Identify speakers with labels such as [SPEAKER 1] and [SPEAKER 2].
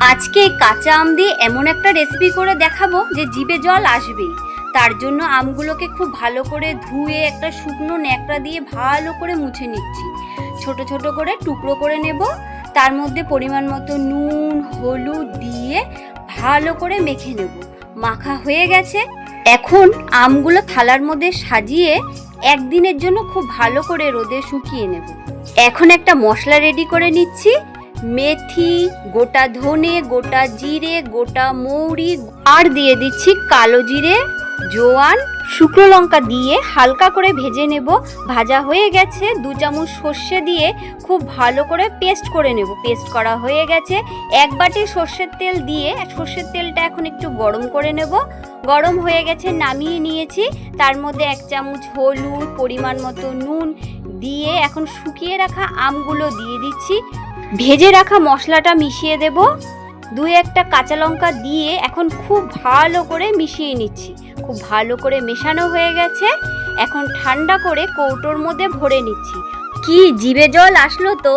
[SPEAKER 1] আজকে কাঁচা আম দিয়ে এমন একটা রেসিপি করে দেখাবো যে জিভে জল আসবেই। তার জন্য আমগুলোকে খুব ভালো করে ধুয়ে একটা শুকনো ন্যাকড়া দিয়ে ভালো করে মুছে নিচ্ছি। ছোট ছোট করে টুকরো করে নেব। তার মধ্যে পরিমাণ মতো নুন হলুদ দিয়ে ভালো করে মেখে নেব। মাখা হয়ে গেছে। এখন আমগুলো থালার মধ্যে সাজিয়ে একদিনের জন্য খুব ভালো করে রোদে শুকিয়ে নেব। এখন একটা মশলা রেডি করে নিচ্ছি। মেথি, গোটা ধনে, গোটা জিরে, গোটা মৌরি আর দিয়ে দিচ্ছি কালো জিরে, জোয়ান, শুকনো লঙ্কা দিয়ে হালকা করে ভেজে নেব। ভাজা হয়ে গেছে। 2 চামচ সর্ষে দিয়ে খুব ভালো করে পেস্ট করে নেব। পেস্ট করা হয়ে গেছে। 1 বাটি সর্ষের তেল দিয়ে সর্ষের তেলটা এখন একটু গরম করে নেব। গরম হয়ে গেছে, নামিয়ে নিয়েছি। তার মধ্যে 1 চামচ হলুদ, পরিমাণ মতো নুন দিয়ে এখন শুকিয়ে রাখা আমগুলো দিয়ে দিচ্ছি। ভেজে রাখা মশলাটা মিশিয়ে দেব। 2-1টা কাঁচা লঙ্কা দিয়ে এখন খুব ভালো করে মিশিয়ে নিচ্ছি। খুব ভালো করে মেশানো হয়ে গেছে। এখন ঠান্ডা করে কৌটোর মধ্যে ভরে নিচ্ছি। কি জিভে জল আসলো তো।